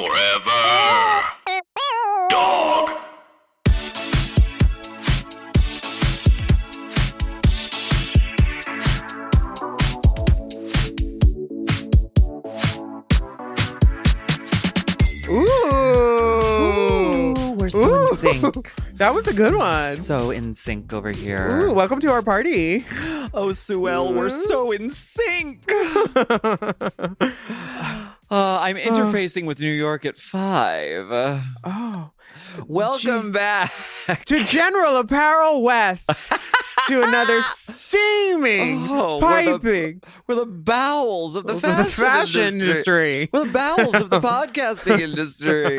Forever. Dog. Ooh, we're so in sync. That was a good one. So in sync over here. Ooh, welcome to our party. Oh, Suelle, we're so in sync. I'm interfacing with New York at 5. Welcome back to General Apparel West. To another steaming, piping. We're the bowels of the fashion industry. We're the bowels of the podcasting industry.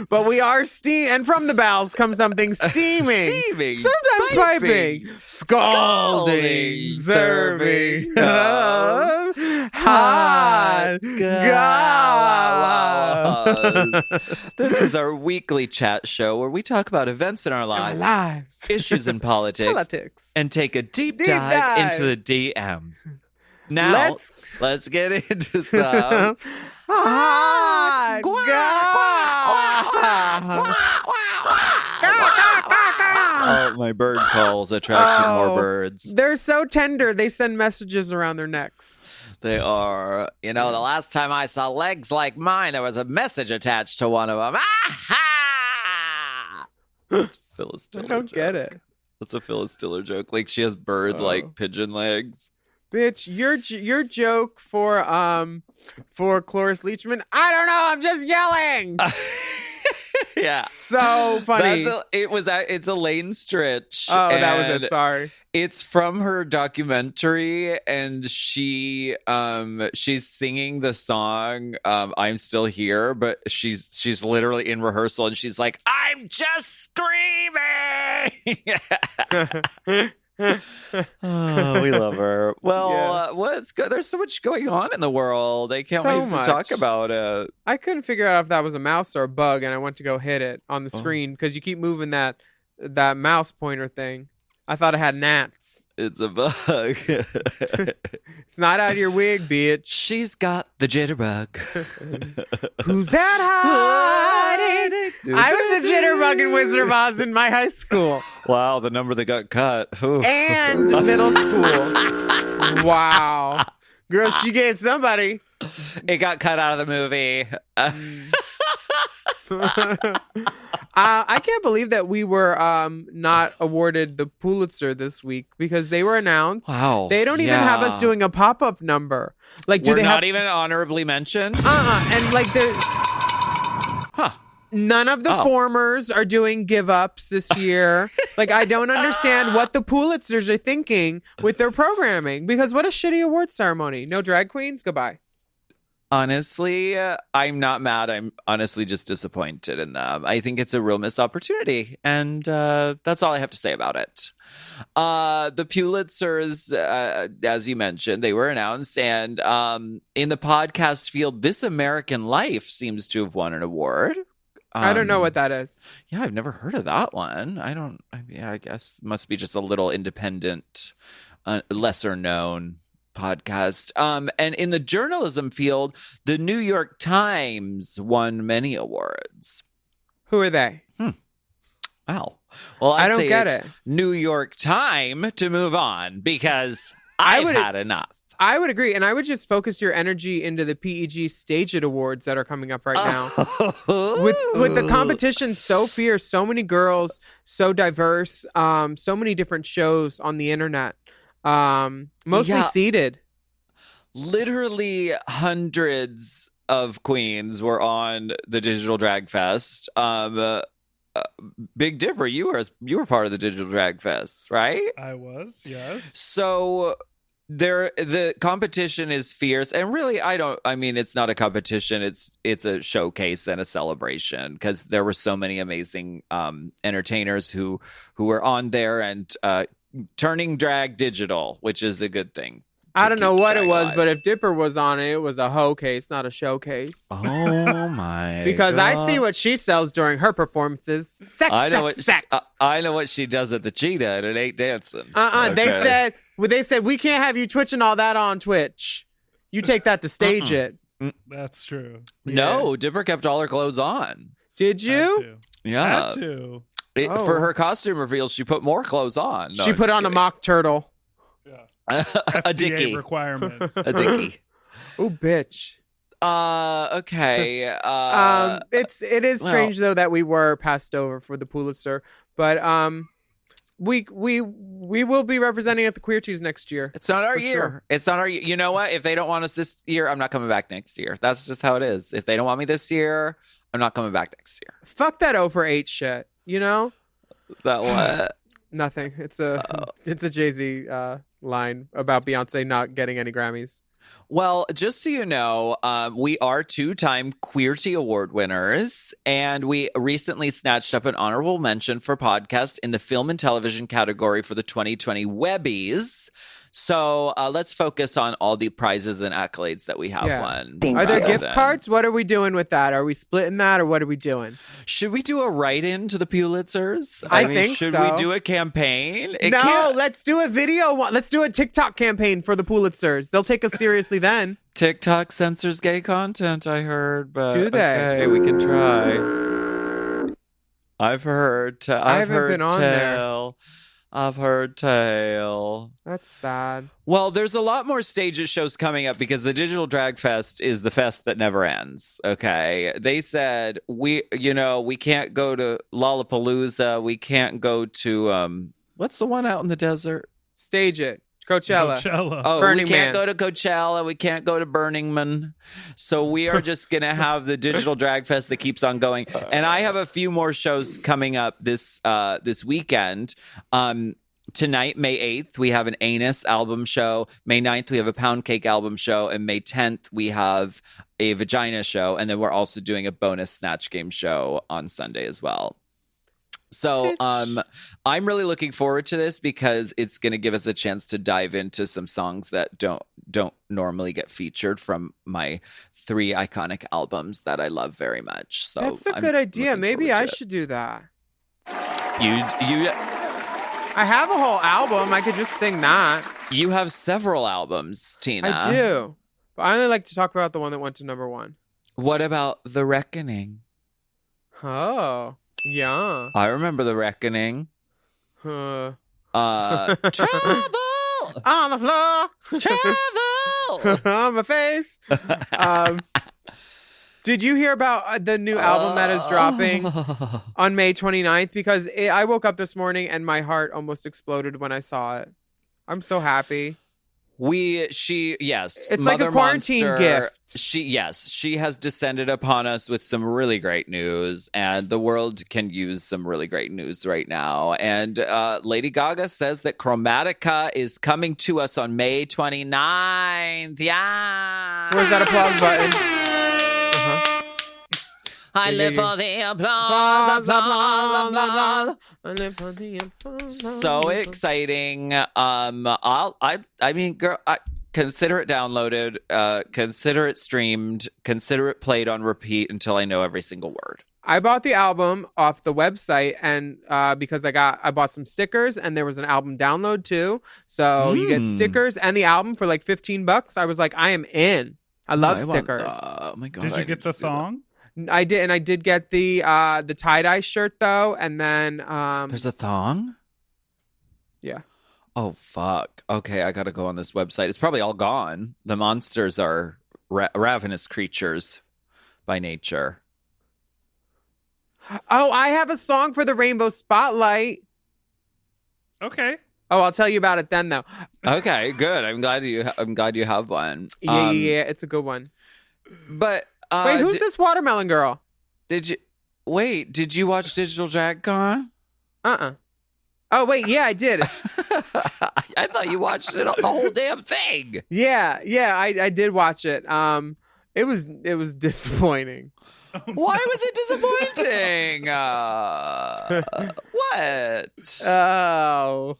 But we are and from the bowels comes something steaming. Sometimes piping. Scalding. Serving. Hot. Galas. This is our weekly chat show where we talk about events in our lives. Issues in politics, and take a deep dive into the DMs. Now, let's get into some Oh, my bird calls attracted more birds. They're so tender. They send messages around their necks. They are. You know, the last time I saw legs like mine, there was a message attached to one of them. Phyllis Diller I don't joke. get it. That's a Phyllis Diller joke. Like she has bird-like pigeon legs. Bitch, your joke for Cloris Leachman. I don't know. I'm just yelling. Yeah, so funny. It's Elaine Stritch. Oh, that was it. Sorry. It's from her documentary, and she's singing the song "I'm Still Here," but she's literally in rehearsal, and she's like, "I'm just screaming." Oh, we love her. Well, yes. There's so much going on in the world. I can't wait to talk about it. I couldn't figure out if that was a mouse or a bug, and I went to go hit it on the screen because you keep moving that mouse pointer thing. I thought it had gnats. It's a bug. It's not out of your wig, bitch. She's got the jitterbug. Who's that hiding? I was the jitterbug in Wizard of Oz in my high school. Wow, the number that got cut. Ooh. And middle school. Wow. Girl, she gave somebody. It got cut out of the movie. I can't believe that we were not awarded the Pulitzer this week because they were announced. Wow. They don't even have us doing a pop-up number. Like, we're not even honorably mentioned? And like none of the formers are doing give-ups this year. Like, I don't understand what the Pulitzers are thinking with their programming because what a shitty award ceremony. No drag queens? Goodbye. Honestly, I'm not mad. I'm honestly just disappointed in them. I think it's a real missed opportunity. And that's all I have to say about it. The Pulitzers, as you mentioned, they were announced. And in the podcast field, This American Life seems to have won an award. I don't know what that is. Yeah, I've never heard of that one. I guess it must be just a little independent, lesser known podcast. And in the journalism field, the New York Times won many awards. Who are they? Wow. Well, I don't get it. New York Time to move on because I've had enough. I would agree, and I would just focus your energy into the PEG Stage It Awards that are coming up right now. With the competition so fierce, so many girls, so diverse, so many different shows on the internet. Mostly seated. Literally hundreds of queens were on the Digital Drag Fest. Big Dipper, you were part of the Digital Drag Fest, right? I was, yes. So the competition is fierce, and really, it's not a competition. It's a showcase and a celebration because there were so many amazing entertainers who were on there and turning drag digital, which is a good thing. I don't know what it was, but if Dipper was on it, it was a hoe case, not a showcase. Oh my! Because God. I see what she sells during her performances. Sex. I know what she does at the Cheetah, and it ain't dancing. Okay. They said we can't have you twitching all that on Twitch. You take that to stage it. That's true. No, Dipper kept all her clothes on. Did you? Had Yeah. to. For her costume reveal, she put more clothes on. No, She I'm put just on a kidding. mock turtle. Yeah. a FDA dickie. requirements. A dickie. Oh, bitch. Okay. It is strange though that we were passed over for the Pulitzer, but we will be representing at the Queer Cheese next year. It's not our For year. sure. It's not our year. You know what? If they don't want us this year, I'm not coming back next year. That's just how it is. If they don't want me this year, I'm not coming back next year. Fuck that over 8 shit. You know? That what? Nothing. It's a Jay-Z line about Beyonce not getting any Grammys. Well, just so you know, we are 2-time Queerty Award winners, and we recently snatched up an honorable mention for podcast in the film and television category for the 2020 Webbies. So let's focus on all the prizes and accolades that we have won. Are there gift cards? What are we doing with that? Are we splitting that, or what are we doing? Should we do a write-in to the Pulitzers? I think should so. we do a campaign? Let's do a video one. Let's do a TikTok campaign for the Pulitzers. They'll take us seriously then. TikTok censors gay content, I heard, but do they? Okay, we can try. I've heard. I haven't been on there. I've heard tale. That's sad. Well, there's a lot more stages shows coming up because the Digital Drag Fest is the fest that never ends. Okay. They said we can't go to Lollapalooza. We can't go to what's the one out in the desert? Stage it. Coachella. Oh, Burning we can't Man. go to Coachella. We can't go to Burning Man. So we are just going to have the Digital Drag Fest that keeps on going. And I have a few more shows coming up this weekend. Tonight, May 8th, we have an Anus album show. May 9th, we have a Pound Cake album show. And May 10th, we have a Vagina show. And then we're also doing a bonus Snatch Game show on Sunday as well. So I'm really looking forward to this because it's going to give us a chance to dive into some songs that don't normally get featured from my 3 iconic albums that I love very much. So that's a good idea. Maybe I should do that. I have a whole album. I could just sing that. You have several albums, Tina. I do. But I only like to talk about the one that went to number 1. What about The Reckoning? Oh. Yeah. I remember The Reckoning. Trouble on the floor. Trouble on my face. Did you hear about the new album that is dropping on May 29th? Because I woke up this morning and my heart almost exploded when I saw it. I'm so happy. Yes. It's Mother like a quarantine Monster, gift. She has descended upon us with some really great news, and the world can use some really great news right now. And Lady Gaga says that Chromatica is coming to us on May 29th. Yeah. Where's that applause button? Uh-huh. I live for the applause, applause. I live for the applause. So exciting. I mean, girl, consider it downloaded, consider it streamed, consider it played on repeat until I know every single word. I bought the album off the website, and because I bought some stickers, and there was an album download too. So you get stickers and the album for like $15. I was like, I am in. I love stickers. Oh my god! Did you get the thong? I did, and I did get the tie-dye shirt though, and then there's a thong. Yeah. Oh fuck. Okay, I gotta go on this website. It's probably all gone. The monsters are ravenous creatures by nature. Oh, I have a song for the Rainbow Spotlight. Okay. Oh, I'll tell you about it then, though. Okay, good. I'm glad you have one. Yeah, it's a good one. But wait, who's this watermelon girl? Did you watch Digital Drag Con? Oh wait, yeah, I did. I thought you watched it the whole damn thing. Yeah, I did watch it. It was disappointing. Why was it disappointing? What? Oh,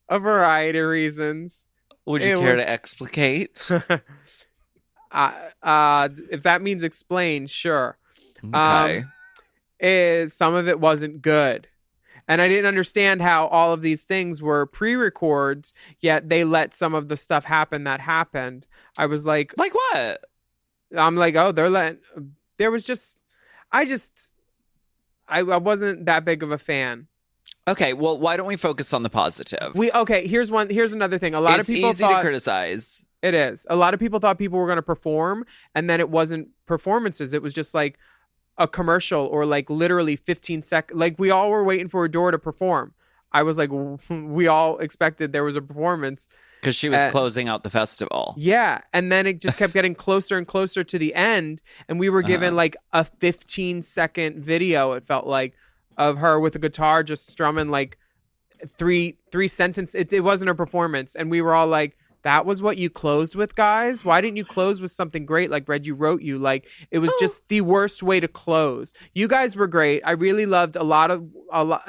a variety of reasons. Would you care to explicate? If that means explain, sure. Okay. Some of it wasn't good. And I didn't understand how all of these things were pre-records, yet they let some of the stuff happen that happened. I was like what? I'm like, oh, there was just, I wasn't that big of a fan. Okay, well, why don't we focus on the positive? Here's another thing. A lot of people easy thought to criticize. it is. A lot of people thought people were going to perform, and then it wasn't performances. It was just like a commercial or like literally 15 seconds. Like we all were waiting for Adore to perform. I was like, we all expected there was a performance. Because she was closing out the festival. Yeah. And then it just kept getting closer and closer to the end. And we were given like a 15-second video, it felt like, of her with a guitar just strumming like three sentences. It wasn't a performance. And we were all like, that was what you closed with, guys? Why didn't you close with something great like Read You Wrote You? Like, it was just the worst way to close. You guys were great. I really loved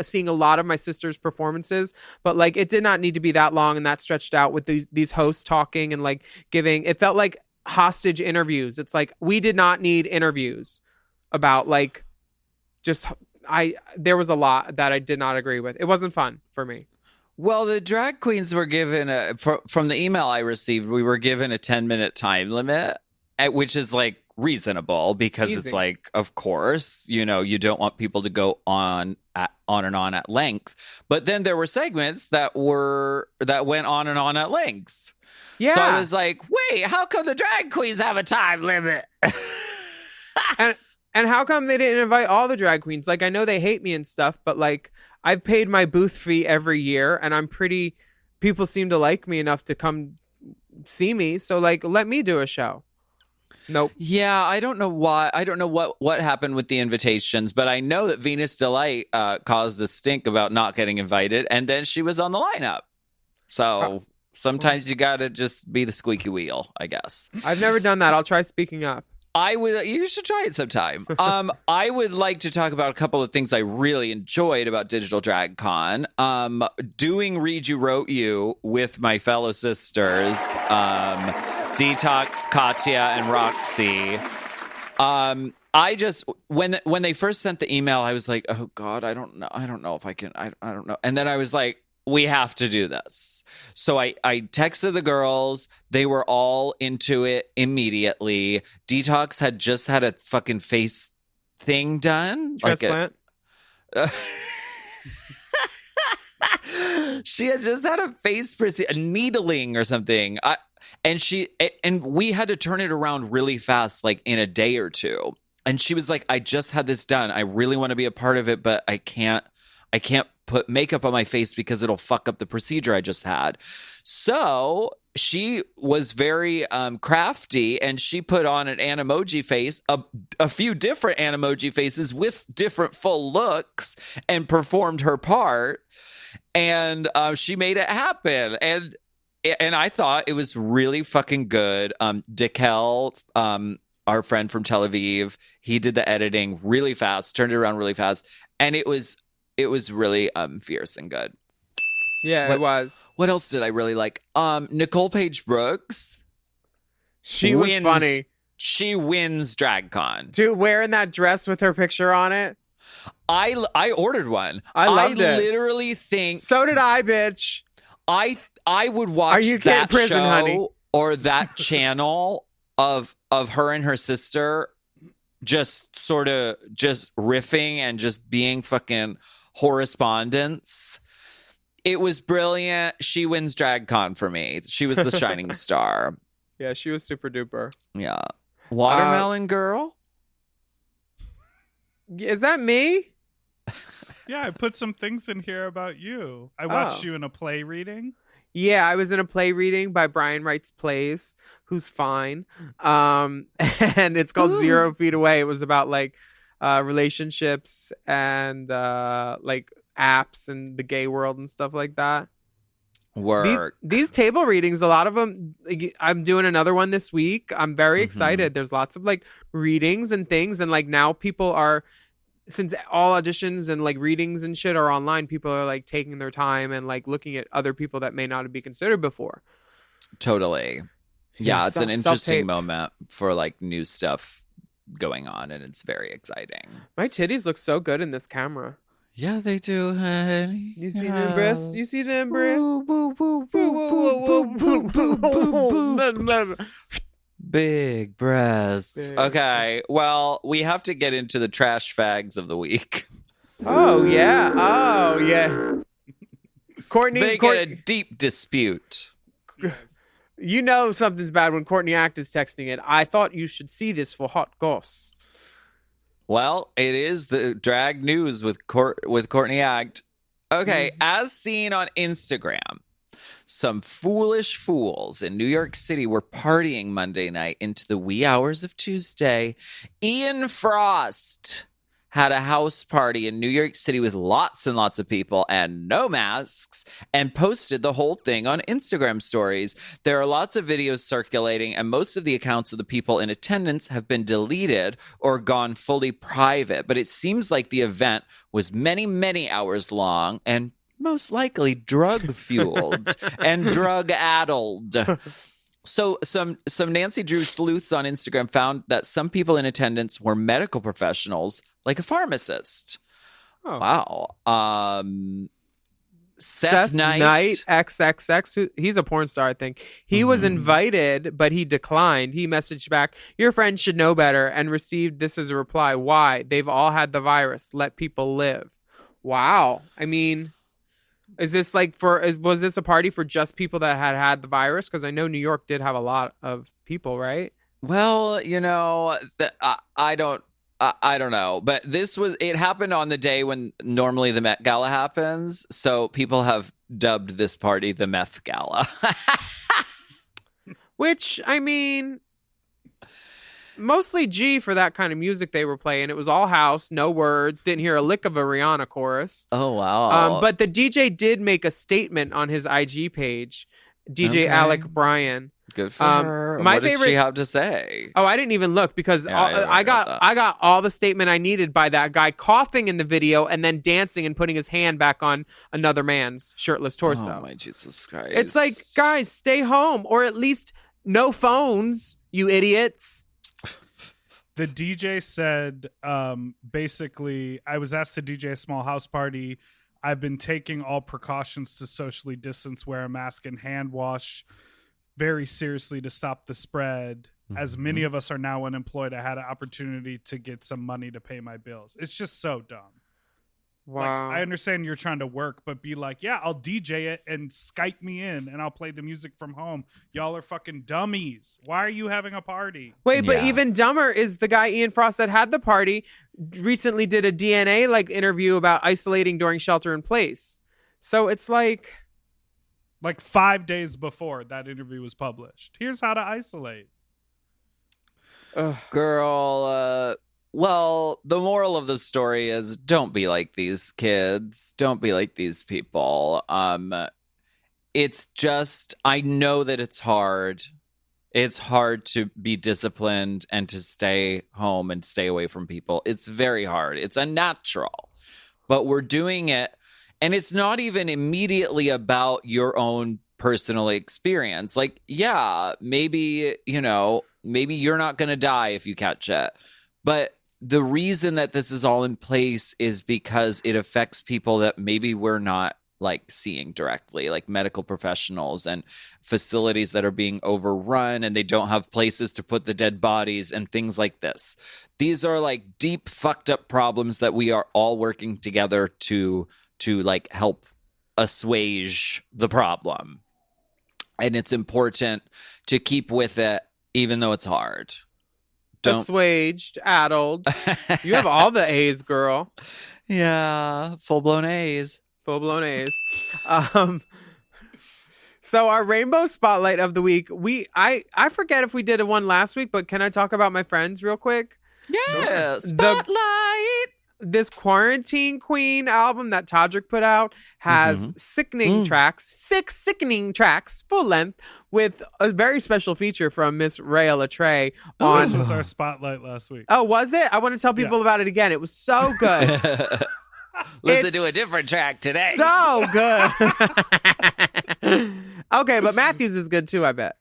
seeing a lot of my sister's performances, but like it did not need to be that long and that stretched out with these hosts talking and like giving. It felt like hostage interviews. It's like we did not need interviews about like just there was a lot that I did not agree with. It wasn't fun for me. Well, the drag queens were given from the email I received, we were given a 10-minute time limit, which is like reasonable because It's like, of course, you don't want people to go on and on at length. But then there were segments that went on and on at length. Yeah. So I was like, wait, how come the drag queens have a time limit? And how come they didn't invite all the drag queens? Like, I know they hate me and stuff, but like, I've paid my booth fee every year, and people seem to like me enough to come see me. So like, let me do a show. Nope. Yeah, I don't know why. I don't know what happened with the invitations, but I know that Venus Delight caused a stink about not getting invited, and then she was on the lineup. So sometimes you got to just be the squeaky wheel, I guess. I've never done that. I'll try speaking up. You should try it sometime. I would like to talk about a couple of things I really enjoyed about Digital Drag Con. Doing Read You Wrote You with my fellow sisters, Detox, Katya, and Roxy. I just when they first sent the email, I was like, oh God, I don't know if I can. I don't know. And then I was like, we have to do this. So I texted the girls. They were all into it immediately. Detox had just had a fucking face thing done. Transplant? She had just had a face a needling or something. And we had to turn it around really fast, like in a day or two. And she was like, I just had this done. I really want to be a part of it, but I can't put makeup on my face because it'll fuck up the procedure I just had. So she was very crafty, and she put on an Animoji face, a few different Animoji faces with different full looks, and performed her part. And she made it happen. And I thought it was really fucking good. Dekel, our friend from Tel Aviv, he did the editing really fast, turned it around really fast, and it was really fierce and good. Yeah, it was. What else did I really like? Nicole Page Brooks. She was funny. She wins DragCon. Dude, wearing that dress with her picture on it. I ordered one. I loved it. I literally think. So did I, bitch. I would watch that prison, show honey? Or that channel of her and her sister just sort of just riffing and just being fucking correspondents. It was brilliant. She wins DragCon for me. She was the shining star. Yeah, she was super duper. Yeah. Watermelon Girl? Is that me? Yeah, I put some things in here about you. I watched you in a play reading. Yeah, I was in a play reading by Brian Wrights Plays, who's fine. And it's called 0 Feet Away. It was about like relationships and like apps and the gay world and stuff like that. Work. These table readings, a lot of them, I'm doing another one this week. I'm very excited. There's lots of like readings and things. And like now people are, since all auditions and like readings and shit are online, people are like taking their time and like looking at other people that may not have been considered before. Totally. Yeah, it's an interesting moment for like new stuff going on, and it's very exciting. My titties look so good in this camera. Yeah, they do, honey. You see them breasts? You see them breasts? Big breasts. Big. Okay, well, we have to get into the trash fags of the week. Oh yeah. Courtney, They get a deep dispute. you know something's bad when Courtney Act is texting it. I thought you should see this for hot goss. Well, it is the drag news with Courtney Act. Okay, as seen on Instagram, some foolish fools in New York City were partying Monday night into the wee hours of Tuesday. Ian Frost had a house party in New York City with lots and lots of people and no masks and posted the whole thing on Instagram stories. There are lots of videos circulating, and most of the accounts of the people in attendance have been deleted or gone fully private. But it seems like the event was many, many hours long and most likely drug-fueled and drug-addled. So some Nancy Drew sleuths on Instagram found that some people in attendance were medical professionals, like a pharmacist. Oh. Wow. Seth Knight XXX. He's a porn star, I think. He was invited, but he declined. He messaged back, "Your friends should know better," and received this as a reply. Why? They've all had the virus. Let people live. Wow. I mean, is this was this a party for just people that had the virus? Because I know New York did have a lot of people, right? Well, you know, I don't know, but it happened on the day when normally the Met Gala happens. So people have dubbed this party the Meth Gala. Which, I mean, mostly G for that kind of music they were playing. It was all house, no words, didn't hear a lick of a Rihanna chorus. Oh, wow. But the DJ did make a statement on his IG page, DJ Alec Bryan. Good for her. What did she have to say? Oh, I didn't even look because I got all the statement I needed by that guy coughing in the video and then dancing and putting his hand back on another man's shirtless torso. Oh my Jesus Christ. It's like, guys, stay home or at least no phones, you idiots. The DJ said, basically, I was asked to DJ a small house party. I've been taking all precautions to socially distance, wear a mask, and hand wash very seriously to stop the spread. As many of us are now unemployed, I had an opportunity to get some money to pay my bills. It's just so dumb. Wow. Like, I understand you're trying to work, but be like, yeah, I'll DJ it and Skype me in and I'll play the music from home. Y'all are fucking dummies. Why are you having a party? Wait, but even dumber is the guy Ian Frost that had the party recently did a DNA interview about isolating during shelter in place. So it's like 5 days before that interview was published. Here's how to isolate. Girl, well, the moral of the story is don't be like these kids. Don't be like these people. It's just, I know that it's hard. It's hard to be disciplined and to stay home and stay away from people. It's very hard. It's unnatural. But we're doing it. And it's not even immediately about your own personal experience. Like, yeah, maybe you're not going to die if you catch it. But the reason that this is all in place is because it affects people that maybe we're not seeing directly, like medical professionals and facilities that are being overrun and they don't have places to put the dead bodies and things like this. These are deep fucked up problems that we are all working together to help assuage the problem. And it's important to keep with it, even though it's hard. Assuaged, addled. You have all the A's, girl. Yeah, full-blown A's. Full-blown A's. So our rainbow spotlight of the week, I forget if we did one last week, but can I talk about my friends real quick? Yeah, spotlight. This Quarantine Queen album that Todrick put out has sickening tracks, 6 sickening tracks, full length, with a very special feature from Miss Rhea Latre. This was our spotlight last week. Oh, was it? I want to tell people about it again. It was so good. Listen to a different track today. So good. Okay, but Matthews is good too, I bet.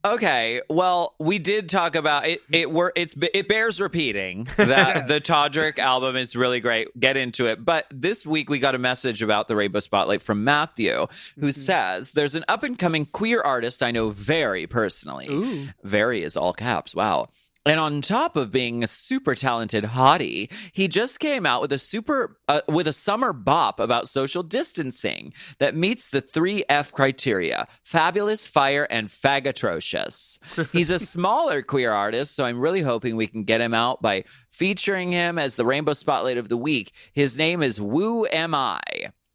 Okay, well, we did talk about it. It bears repeating that the Todrick album is really great. Get into it. But this week we got a message about the Rainbow Spotlight from Matthew, who says there's an up and coming queer artist I know very personally. Ooh. Very is all caps. Wow. And on top of being a super talented hottie, he just came out with a summer bop about social distancing that meets the 3F criteria: fabulous, fire, and fagatrocious. He's a smaller queer artist, so I'm really hoping we can get him out by featuring him as the Rainbow Spotlight of the Week. His name is Woo Am I.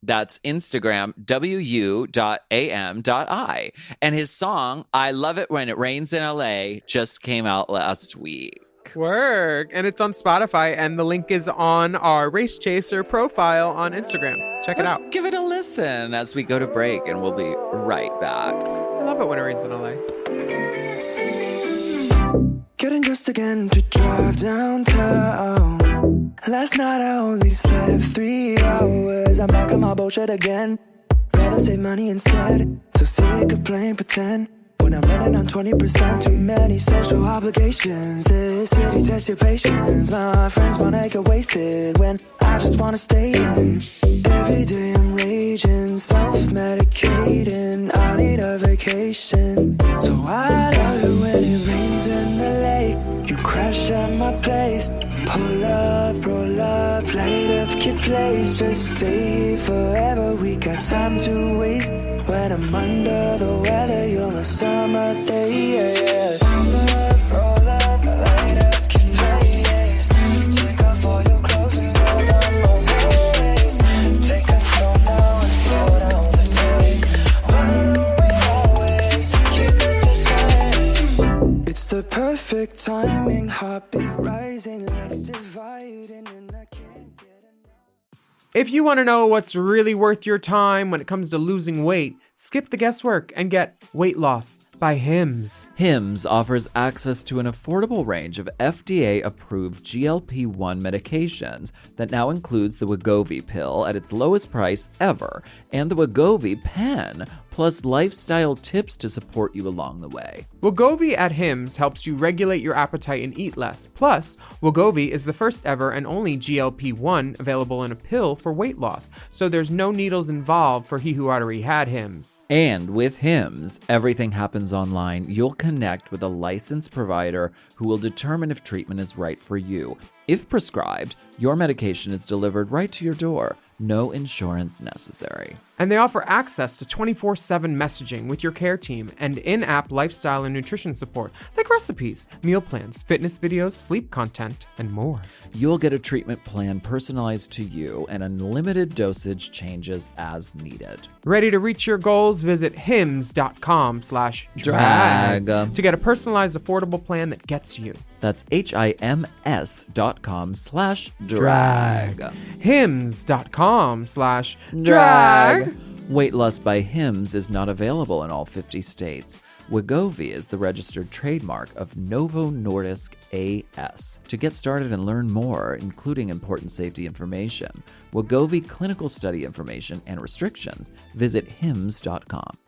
That's Instagram, wu.am.I. And his song, I Love It When It Rains in LA, just came out last week. Work. And it's on Spotify, and the link is on our Race Chaser profile on Instagram. Check it out. Let's give it a listen as we go to break, and we'll be right back. I love it when it rains in LA. Getting dressed again to drive downtown. Last night I only slept 3 hours. I'm back on my bullshit again. Rather save money instead. So sick of playing pretend. When I'm running on 20%, too many social obligations. This city tests your patience. My friends wanna get wasted when I just wanna stay in. Every day I'm raging, self-medicating. I need a vacation. So I love it when it rains in LA. You crash at my place. Pull up, roll up, light up your place. Just stay forever, we got time to waste. When I'm under the weather, you're my summer day, yeah. Pull up, roll up, light up your place. Take off all your clothes and go on my face. Take control now and slow down the pace. When we always keep it this way. It's the perfect timing, heartbeat rising, legs dividing, and I can't get enough. If you want to know what's really worth your time when it comes to losing weight, skip the guesswork and get Weight Loss by Hims. Hims offers access to an affordable range of FDA-approved GLP-1 medications that now includes the Wegovy pill at its lowest price ever and the Wegovy pen, plus lifestyle tips to support you along the way. Wegovy at Hims helps you regulate your appetite and eat less. Plus, Wegovy is the first ever and only GLP-1 available in a pill for weight loss, so there's no needles involved for he who already had Hims. And with Hims, everything happens online. You'll connect with a licensed provider who will determine if treatment is right for you. If prescribed, your medication is delivered right to your door. No insurance necessary. And they offer access to 24/7 messaging with your care team and in-app lifestyle and nutrition support, like recipes, meal plans, fitness videos, sleep content, and more. You'll get a treatment plan personalized to you, and unlimited dosage changes as needed. Ready to reach your goals? Visit hims.com/drag to get a personalized, affordable plan that gets you. That's HIMS.com/drag. hims.com/drag. Weight Loss by Hims is not available in all 50 states. Wegovy is the registered trademark of Novo Nordisk AS. To get started and learn more, including important safety information, Wegovy clinical study information, and restrictions, visit hims.com.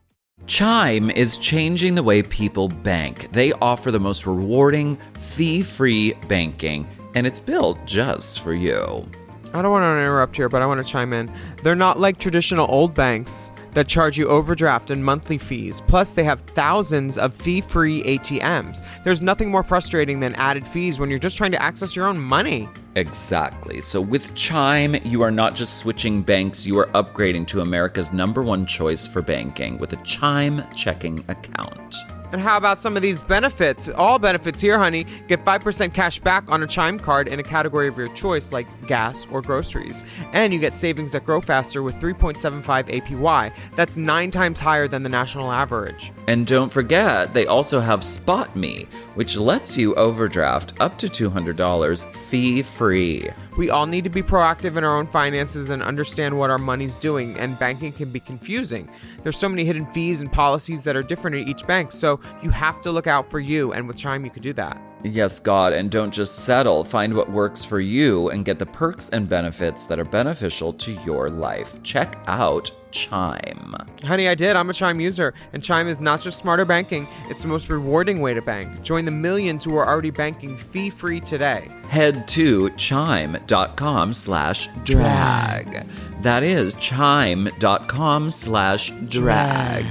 Chime is changing the way people bank. They offer the most rewarding, fee-free banking, and it's built just for you. I don't want to interrupt here, but I want to chime in. They're not like traditional old banks that charge you overdraft and monthly fees. Plus, they have thousands of fee-free ATMs. There's nothing more frustrating than added fees when you're just trying to access your own money. Exactly. So with Chime, you are not just switching banks, you are upgrading to America's #1 choice for banking with a Chime checking account. And how about some of these benefits? All benefits here, honey. Get 5% cash back on a Chime card in a category of your choice, like gas or groceries. And you get savings that grow faster with 3.75 APY. That's 9 times higher than the national average. And don't forget, they also have Spot Me, which lets you overdraft up to $200 fee-free. We all need to be proactive in our own finances and understand what our money's doing, and banking can be confusing. There's so many hidden fees and policies that are different at each bank, so you have to look out for you, and with Chime you could do that. Yes, God, and don't just settle. Find what works for you and get the perks and benefits that are beneficial to your life. Check out Chime. Honey, I did. I'm a Chime user. And Chime is not just smarter banking, it's the most rewarding way to bank. Join the millions who are already banking fee-free today. Head to chime.com/drag. That is chime.com/drag.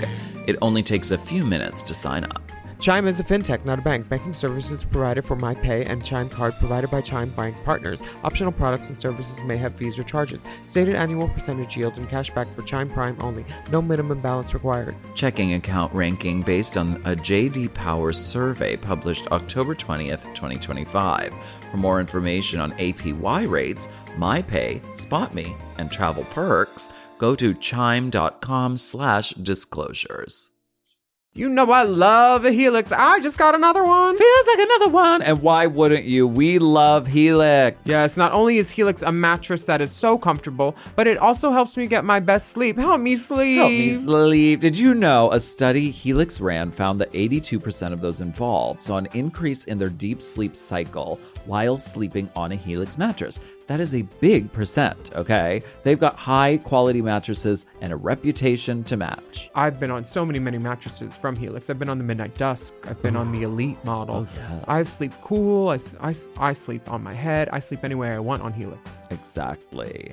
It only takes a few minutes to sign up. Chime is a fintech, not a bank. Banking services provided for MyPay and Chime Card provided by Chime Bank partners. Optional products and services may have fees or charges. Stated annual percentage yield and cashback for Chime Prime only. No minimum balance required. Checking account ranking based on a J.D. Power survey published October 20th, 2025. For more information on APY rates, MyPay, SpotMe, and travel perks, go to chime.com/disclosures. You know I love a Helix. I just got another one. Feels like another one. And why wouldn't you? We love Helix. Yes, not only is Helix a mattress that is so comfortable, but it also helps me get my best sleep. Help me sleep. Help me sleep. Did you know a study Helix ran found that 82% of those involved saw an increase in their deep sleep cycle while sleeping on a Helix mattress? That is a big percent, okay? They've got high quality mattresses and a reputation to match. I've been on so many mattresses from Helix. I've been on the Midnight Dusk. I've been on the Elite model. Oh, yes. I sleep cool. I sleep on my head. I sleep any way I want on Helix. Exactly.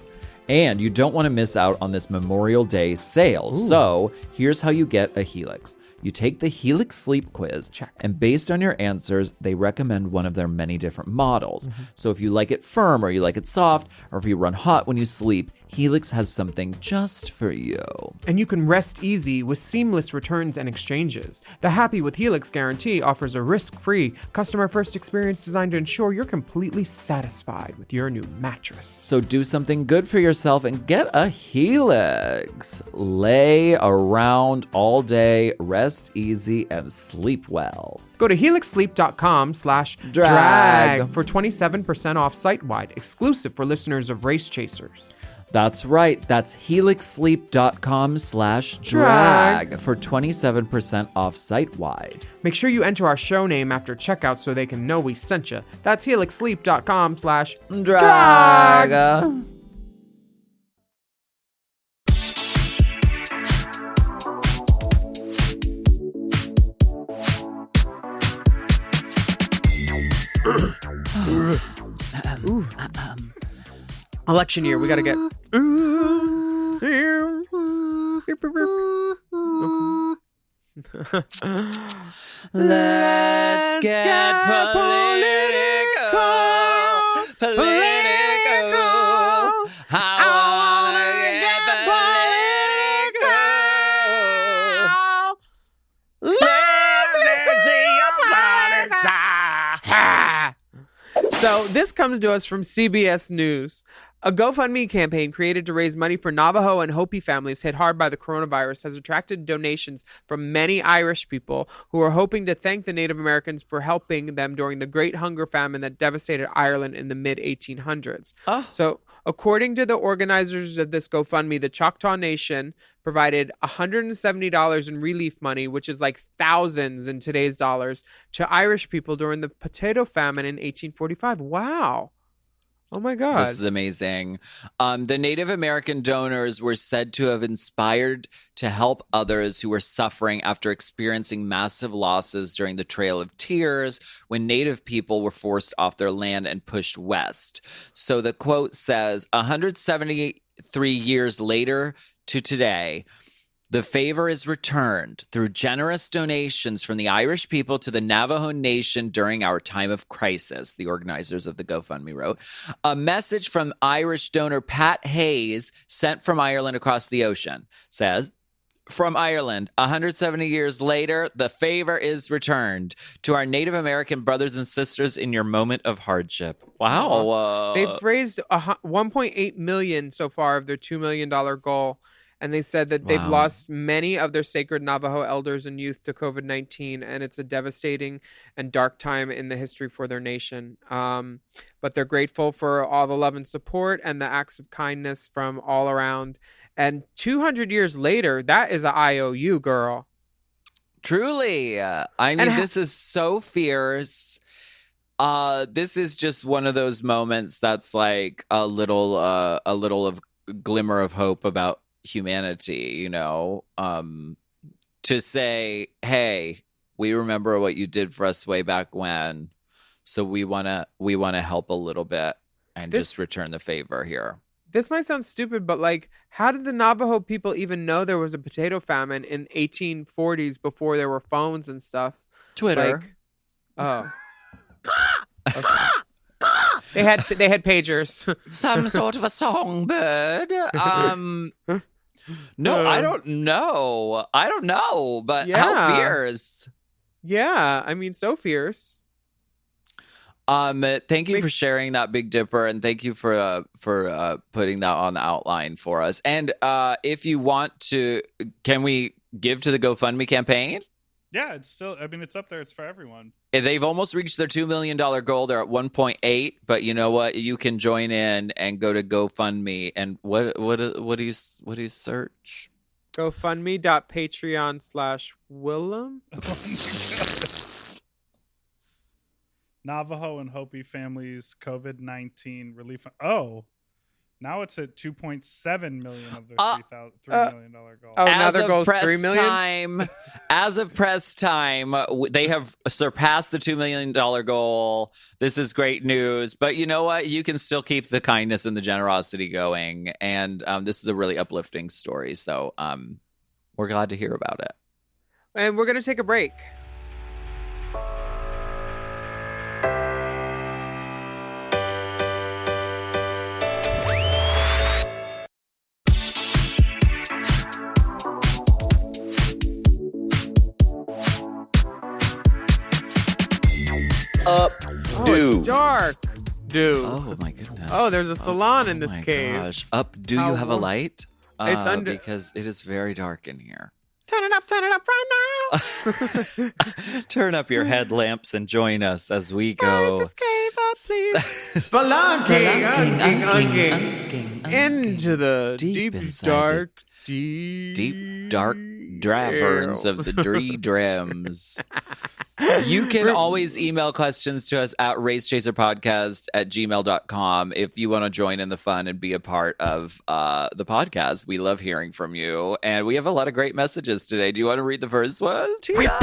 And you don't want to miss out on this Memorial Day sale. Ooh. So here's how you get a Helix. You take the Helix Sleep Quiz, Check. and based on your answers, they recommend one of their many different models. So if you like it firm or you like it soft, or if you run hot when you sleep, Helix has something just for you. And you can rest easy with seamless returns and exchanges. The Happy with Helix guarantee offers a risk-free, customer-first experience designed to ensure you're completely satisfied with your new mattress. So do something good for yourself and get a Helix. Lay around all day, rest easy, and sleep well. Go to helixsleep.com/drag for 27% off site-wide, exclusive for listeners of Race Chasers. That's right. That's helixsleep.com/drag for 27% off site-wide. Make sure you enter our show name after checkout so they can know we sent you. That's helixsleep.com/drag. Election year, we gotta get. Let's get political. I wanna get political. So this comes to us from CBS News. A GoFundMe campaign created to raise money for Navajo and Hopi families hit hard by the coronavirus has attracted donations from many Irish people who are hoping to thank the Native Americans for helping them during the Great Hunger Famine that devastated Ireland in the mid-1800s. So according to the organizers of this GoFundMe, the Choctaw Nation provided $170 in relief money, which is like thousands in today's dollars, to Irish people during the potato famine in 1845. Wow. Oh my God. This is amazing. The Native American donors were said to have inspired to help others who were suffering after experiencing massive losses during the Trail of Tears when Native people were forced off their land and pushed west. So the quote says, 173 years later to today, the favor is returned through generous donations from the Irish people to the Navajo Nation during our time of crisis, the organizers of the GoFundMe wrote. A message from Irish donor Pat Hayes, sent from Ireland across the ocean, says, from Ireland, 170 years later, the favor is returned to our Native American brothers and sisters in your moment of hardship. Wow. They've raised $1.8 million so far of their $2 million goal. And they said that they've lost many of their sacred Navajo elders and youth to COVID-19, and it's a devastating and dark time in the history for their nation. But they're grateful for all the love and support and the acts of kindness from all around. And 200 years later, that is an IOU, girl. Truly. I mean, this is so fierce. This is just one of those moments that's like a little of glimmer of hope about humanity, to say, hey, we remember what you did for us way back when, so we want to help a little bit and just return the favor here. This might sound stupid, but like, how did the Navajo people even know there was a potato famine in 1840s before there were phones and stuff? Twitter. Oh. Okay. They had pagers. Some sort of a songbird. No, I don't know. But how fierce. Yeah, I mean, so fierce. Thank you for sharing that, Big Dipper, and thank you for putting that on the outline for us. And if you want to, can we give to the GoFundMe campaign? Yeah, it's still. I mean, it's up there. It's for everyone. They've almost reached their $2 million goal. They're at 1.8. But you know what? You can join in and go to GoFundMe. And what do you search? GoFundMe.patreon/Willam. Navajo and Hopi families COVID-19 relief. Oh, now it's at 2.7 million of their $3 million goal. Oh, now as their goal of is 3 million? As of press time, they have surpassed the $2 million goal. This is great news. But you know what? You can still keep the kindness and the generosity going. And this is a really uplifting story. So we're glad to hear about it. And we're going to take a break. Do. It's dark. Oh my goodness. Oh, there's a salon in this cave. Gosh. Do How you have a warm. light? It's under because it is very dark in here. Turn it up right now. Turn up your headlamps and join us as we Light go this cave up, please. Spelunking into the deep inside dark, deep dark draverns of the Dreams. You can always email questions to us at racechaserpodcast@gmail.com if you want to join in the fun and be a part of the podcast. We love hearing from you. And we have a lot of great messages today. Do you want to read the first one, Tina?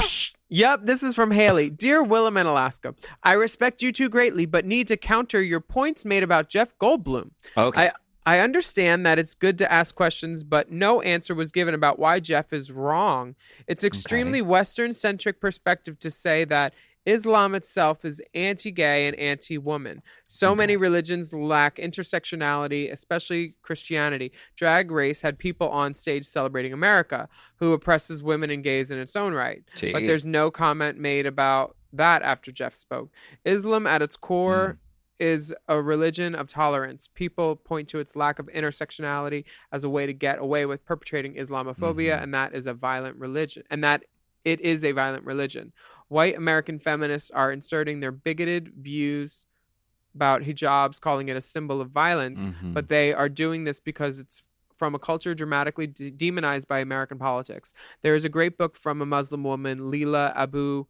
Yep, this is from Haley. Dear Willam in Alaska, I respect you two greatly, but need to counter your points made about Jeff Goldblum. Okay. I understand that it's good to ask questions, but no answer was given about why Jeff is wrong. It's extremely Western-centric perspective to say that Islam itself is anti-gay and anti-woman. So many religions lack intersectionality, especially Christianity. Drag Race had people on stage celebrating America who oppresses women and gays in its own right. But there's no comment made about that after Jeff spoke. Islam at its core is a religion of tolerance. People point to its lack of intersectionality as a way to get away with perpetrating Islamophobia, and that is a violent religion. And that it is a violent religion. White American feminists are inserting their bigoted views about hijabs, calling it a symbol of violence, but they are doing this because it's from a culture dramatically demonized by American politics. There is a great book from a Muslim woman, Leela Abu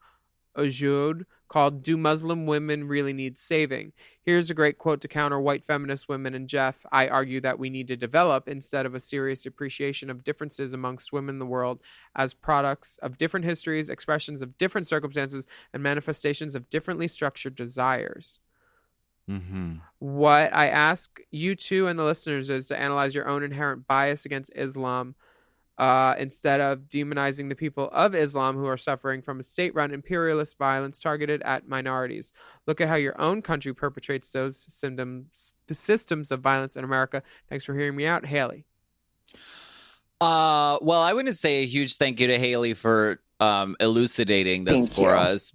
Ajoud, called Do Muslim Women Really Need Saving? Here's a great quote to counter white feminist women and Jeff. I argue that we need to develop, instead of a serious appreciation of differences amongst women in the world as products of different histories, expressions of different circumstances, and manifestations of differently structured desires. What I ask you two and the listeners is to analyze your own inherent bias against Islam, instead of demonizing the people of Islam who are suffering from a state-run imperialist violence targeted at minorities. Look at how your own country perpetrates those systems of violence in America. Thanks for hearing me out, Haley. Well, I want to say a huge thank you to Haley for elucidating this for us,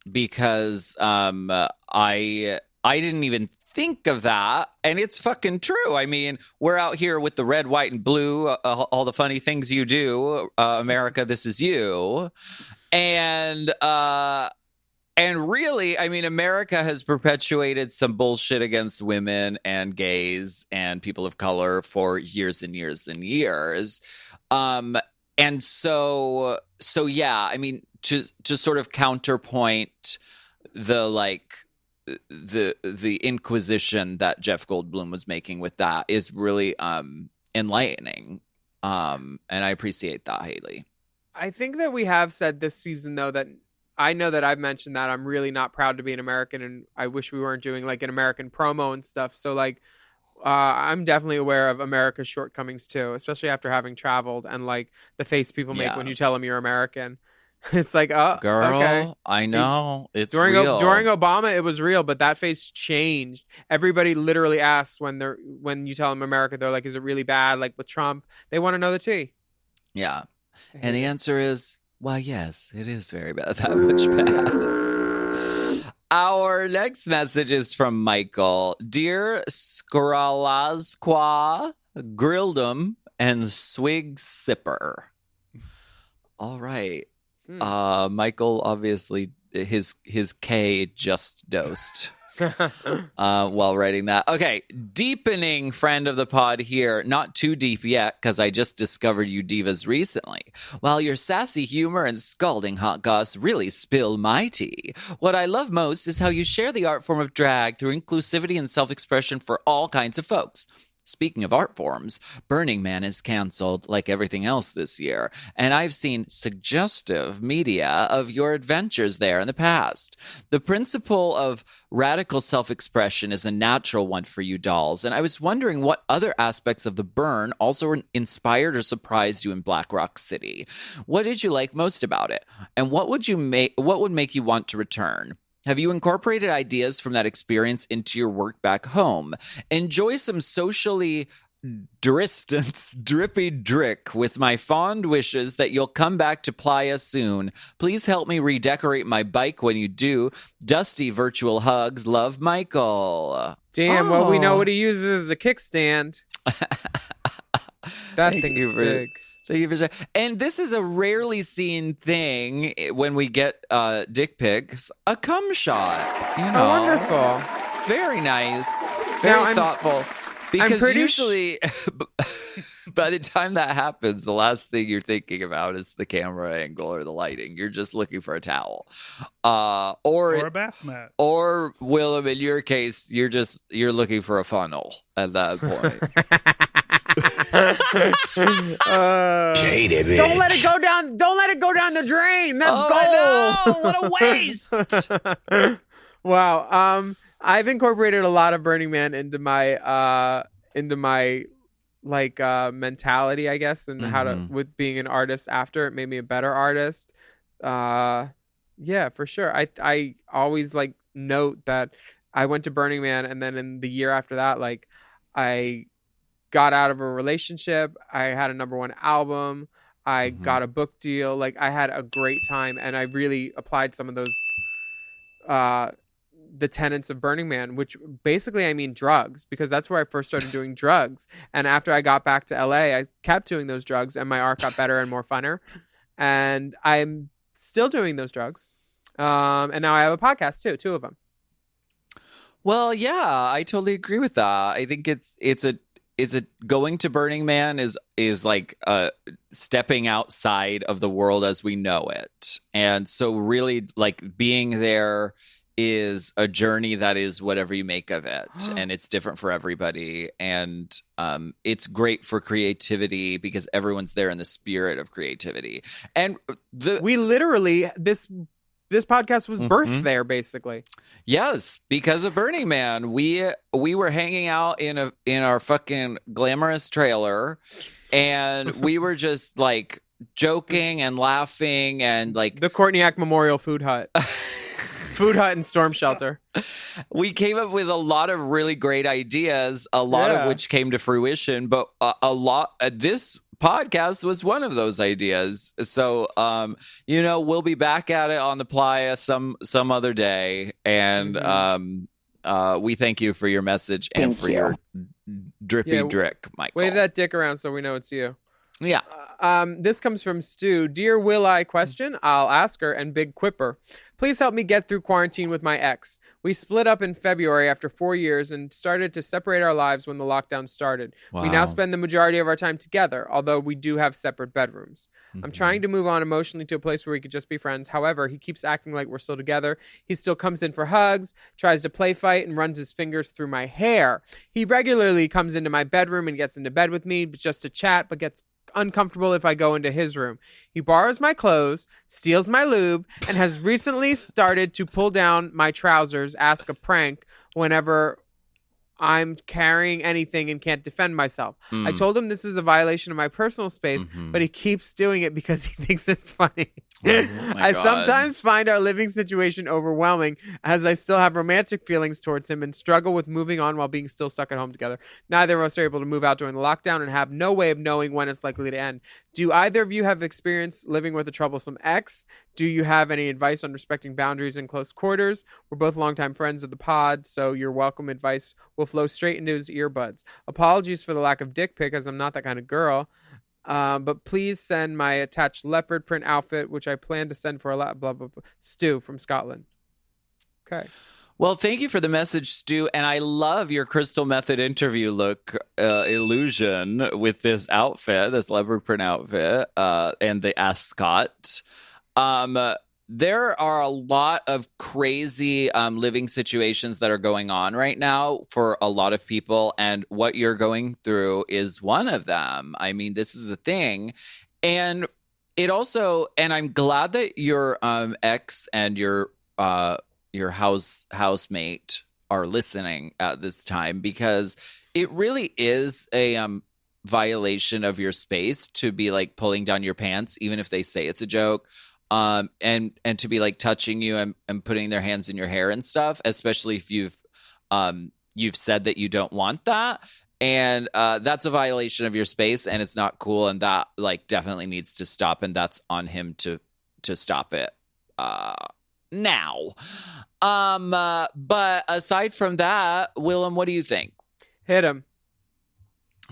because I didn't even think of that, and it's fucking true. I mean, we're out here with the red, white, and blue, all the funny things you do, America, this is you, and really, I mean, America has perpetuated some bullshit against women and gays and people of color for years and years and years, and so yeah, I mean, to sort of counterpoint the the Inquisition that Jeff Goldblum was making with that is really enlightening. And I appreciate that, Haley. I think that we have said this season, though, that I know that I've mentioned that I'm really not proud to be an American, and I wish we weren't doing like an American promo and stuff. So like, I'm definitely aware of America's shortcomings too, especially after having traveled, and like the face people make when you tell them you're American. It's like, oh, girl, okay. I know it's during real. During Obama, it was real, but that face changed. Everybody literally asks when you tell them America, they're like, is it really bad? Like with Trump, they want to know the tea. Yeah, and the answer is, well, yes, it is very bad. That much bad. Our next message is from Michael. Dear Skralazqua, Grildum, and Swig Sipper. All right. Michael, obviously, his K just dosed while writing that. Okay, deepening friend of the pod here. Not too deep yet, because I just discovered you divas recently. While your sassy humor and scalding hot goss really spill my tea, what I love most is how you share the art form of drag through inclusivity and self-expression for all kinds of folks. Speaking of art forms, Burning Man is canceled like everything else this year, and I've seen suggestive media of your adventures there in the past. The principle of radical self-expression is a natural one for you dolls, and I was wondering what other aspects of the burn also inspired or surprised you in Black Rock City. What did you like most about it, and what would make you want to return? Have you incorporated ideas from that experience into your work back home? Enjoy some socially distance drippy drick with my fond wishes that you'll come back to Playa soon. Please help me redecorate my bike when you do. Dusty virtual hugs. Love, Michael. Damn, well, we know what he uses as a kickstand. That thing is big. Thank you for saying. And this is a rarely seen thing when we get dick pics. A cum shot. You know. Oh, wonderful. Very nice. Very thoughtful. Because usually, by the time that happens, the last thing you're thinking about is the camera angle or the lighting. You're just looking for a towel. Or a bath mat. Or, Willam, in your case, you're looking for a funnel at that point. Shady bitch. Don't let it go down. Don't let it go down the drain. That's gold. What a waste. Wow. I've incorporated a lot of Burning Man into my mentality, I guess, and how to with being an artist after. It made me a better artist. Yeah, for sure. I always like note that I went to Burning Man, and then in the year after that, like I got out of a relationship. I had a #1 album. I got a book deal. Like I had a great time, and I really applied some of those the tenets of Burning Man, which basically I mean drugs, because that's where I first started doing drugs. And after I got back to LA, I kept doing those drugs, and my art got better and more funner. And I'm still doing those drugs. And now I have a podcast too, 2 of them. Well, yeah, I totally agree with that. I think it's a going to Burning Man is like stepping outside of the world as we know it. And so really like being there is a journey that is whatever you make of it. And it's different for everybody. And it's great for creativity because everyone's there in the spirit of creativity. And we literally, this podcast was birthed there, basically. Yes, because of Burning Man. We were hanging out in our fucking glamorous trailer, and we were just like joking and laughing and like the Courtney-Ack Memorial Food Hut. Food Hut and Storm Shelter. We came up with a lot of really great ideas, a lot of which came to fruition, but this podcast was one of those ideas. So, we'll be back at it on the playa some other day. And we thank you for your message and for your drippy drick, Michael. Wave that dick around so we know it's you. Yeah. This comes from Stu. Dear Will I question, I'll ask her, and Big Quipper. Please help me get through quarantine with my ex. We split up in February after 4 years and started to separate our lives when the lockdown started. Wow. We now spend the majority of our time together, although we do have separate bedrooms. I'm trying to move on emotionally to a place where we could just be friends. However, he keeps acting like we're still together. He still comes in for hugs, tries to play fight, and runs his fingers through my hair. He regularly comes into my bedroom and gets into bed with me just to chat, but gets uncomfortable if I go into his room. He borrows my clothes, steals my lube, and has recently started to pull down my trousers, ask a prank whenever I'm carrying anything and can't defend myself. I told him this is a violation of my personal space, but he keeps doing it because he thinks it's funny. I God. sometimes find our living situation overwhelming as I still have romantic feelings towards him and struggle with moving on while being still stuck at home together. Neither of us are able to move out during the lockdown and have no way of knowing when it's likely to end. Do either of you have experience living with a troublesome ex? Do you have any advice on respecting boundaries in close quarters? We're both longtime friends of the pod, so your welcome advice will flow straight into his earbuds. Apologies for the lack of dick pic, as I'm not that kind of girl. But please send my attached leopard print outfit, which I plan to send for a lot. Blah blah blah. Stu from Scotland. Okay. Well, thank you for the message, Stu, and I love your Crystal Method interview look illusion with this outfit, this leopard print outfit, and the ascot. There are a lot of crazy living situations that are going on right now for a lot of people, and what you're going through is one of them. I mean, this is the thing, and it also, and I'm glad that your ex and your housemate are listening at this time, because it really is a violation of your space to be like pulling down your pants, even if they say it's a joke. And to be like touching you and putting their hands in your hair and stuff, especially if you've said that you don't want that. And that's a violation of your space, and it's not cool. And that like definitely needs to stop. And that's on him to stop it now. But aside from that, Willam, what do you think? Hit him.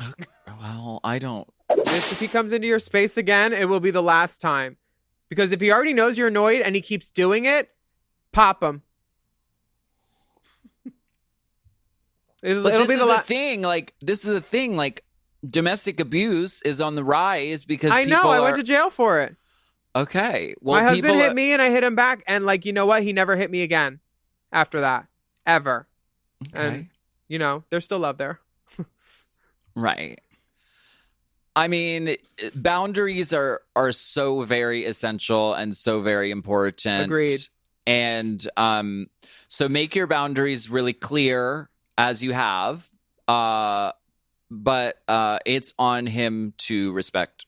Okay. Well, I don't. Bitch, if he comes into your space again, it will be the last time. Because if he already knows you're annoyed and he keeps doing it, pop him. It'll But be this is the the thing. Like, this is the thing. Like, domestic abuse is on the rise because I know. people I went to jail for it. Okay. Well, My husband people hit me and I hit him back. And like, you know what? He never hit me again after that. Ever. Okay. And, you know, there's still love there. Right. I mean, boundaries are so very essential and so very important. Agreed. And so make your boundaries really clear as you have. But it's on him to respect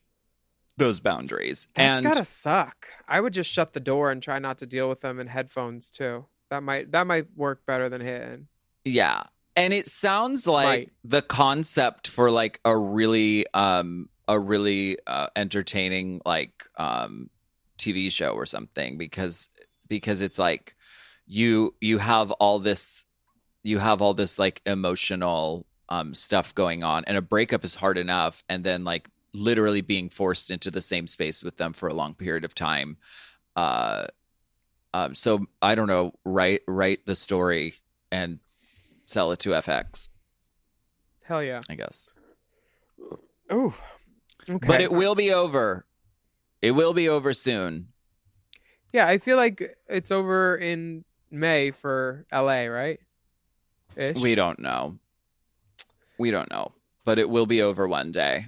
those boundaries. That's and gotta suck. I would just shut the door and try not to deal with them in headphones too. That might work better than hitting. yeah. And it sounds like Right. the concept for like a really entertaining like TV show or something, because it's like you have all this like emotional stuff going on, and a breakup is hard enough, and then like literally being forced into the same space with them for a long period of time. So I don't know, write the story and sell it to FX, Hell yeah. I guess. Oh. Okay. But it will be over. It will be over soon. Yeah, I feel like it's over in May for LA, right? Ish. We don't know. But it will be over one day.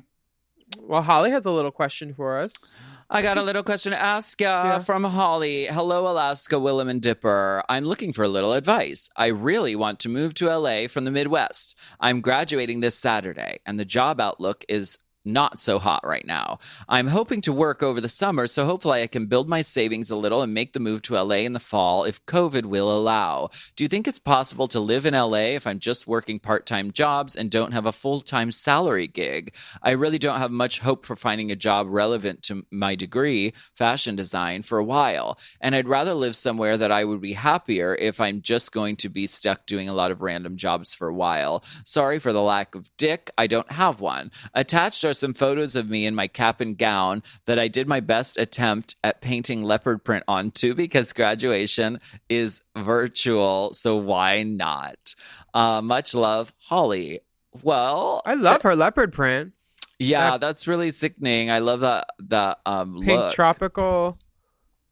Well, Holly has a little question for us. I got a little question to ask Yeah. from Holly. Hello, Alaska, Willam, and Dipper. I'm looking for a little advice. I really want to move to LA from the Midwest. I'm graduating this Saturday, and the job outlook is not so hot right now. I'm hoping to work over the summer, so hopefully I can build my savings a little and make the move to LA in the fall if COVID will allow. Do you think it's possible to live in LA if I'm just working part-time jobs and don't have a full-time salary gig? I really don't have much hope for finding a job relevant to my degree, fashion design, for a while, and I'd rather live somewhere that I would be happier if I'm just going to be stuck doing a lot of random jobs for a while. Sorry for the lack of dick. I don't have one. Attached are some photos of me in my cap and gown that I did my best attempt at painting leopard print onto because graduation is virtual, so why not? Much love, Holly. Well, I love her leopard print. yeah, that's really sickening. I love that Pink look. tropical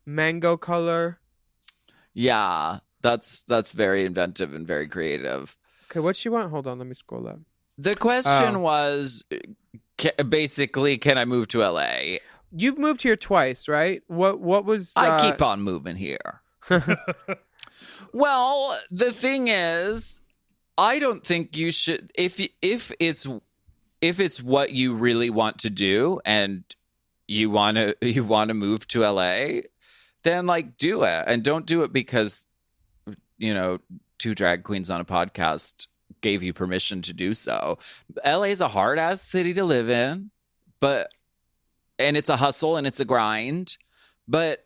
mango color. Yeah, that's very inventive and very creative. Okay, what she want? Hold on, let me scroll up. The question Oh. was, basically, can I move to LA? You've moved here twice, right? What was I keep on moving here. Well, the thing is, I don't think you should. If it's what you really want to do, and you want to move to LA, then like do it, and don't do it because two drag queens on a podcast gave you permission to do so. LA is a hard ass city to live in, and it's a hustle and it's a grind. But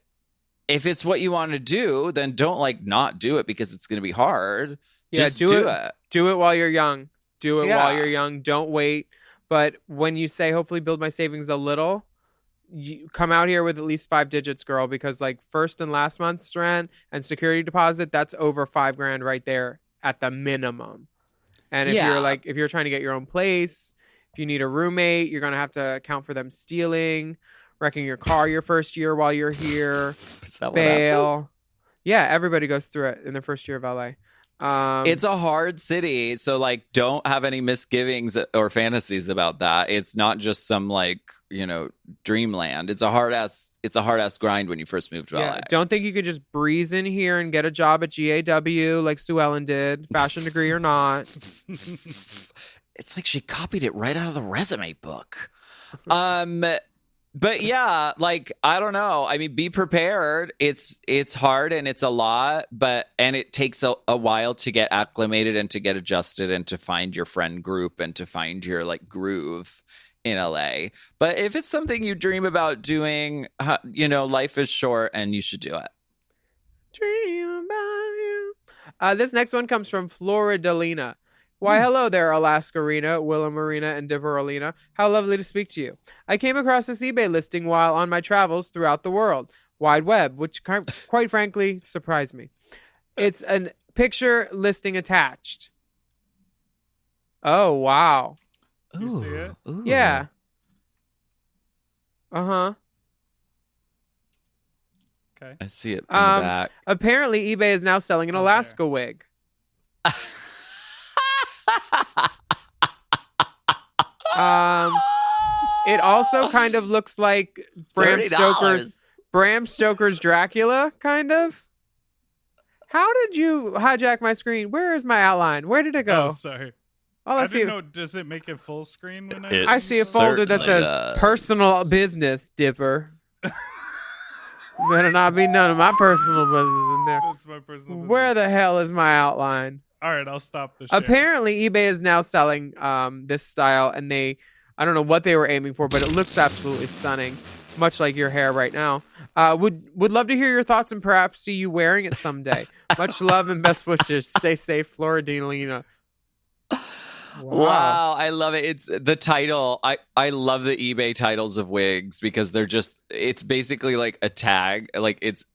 if it's what you want to do, then don't like not do it because it's going to be hard. Yeah, Just do it. Do it while you're young. Do it Yeah. while you're young. Don't wait. But when you say hopefully build my savings a little, you come out here with at least 5 digits, girl, because like first and last month's rent and security deposit, that's over $5,000 right there at the minimum. And if you're trying to get your own place, if you need a roommate, you're going to have to account for them stealing, wrecking your car your first year while you're here. Is that what happens? Bail. Yeah, everybody goes through it in their first year of LA. It's a hard city, so like don't have any misgivings or fantasies about that. It's not just some like, dreamland. It's a hard ass grind when you first move to LA. Don't think you could just breeze in here and get a job at GAW like Sue Ellen did, fashion degree or not. It's like she copied it right out of the resume book. But yeah, like, I don't know. I mean, be prepared. It's hard and it's a lot, and it takes a while to get acclimated and to get adjusted and to find your friend group and to find your like groove in LA. But if it's something you dream about doing, life is short and you should do it. Dream about you. This next one comes from Floridalina. Why, hello there, Alaska Arena, Willam Arena, and Diverolina. How lovely to speak to you. I came across this eBay listing while on my travels throughout the world, wide web, which quite frankly surprised me. It's a picture listing attached. Oh, wow. You see it? Ooh. Yeah. Uh-huh. Okay. I see it in the back. Apparently, eBay is now selling an Alaska wig. It also kind of looks like Bram Stoker's Dracula, kind of. How did you hijack my screen? Where is my outline? Where did it go? Oh, sorry. All I I see, didn't know. Does it make it full screen when It I see a folder that certainly says does. personal business, Dipper. Better not be none of my personal business in there. That's my personal business. Where the hell is my outline? All right, I'll stop the share. Apparently, eBay is now selling this style, and I don't know what they were aiming for, but it looks absolutely stunning, much like your hair right now. Would love to hear your thoughts and perhaps see you wearing it someday. Much love and best wishes. Stay safe, Floridalina. Wow, I love it. It's the title. I love the eBay titles of wigs because it's basically like a tag. Like it's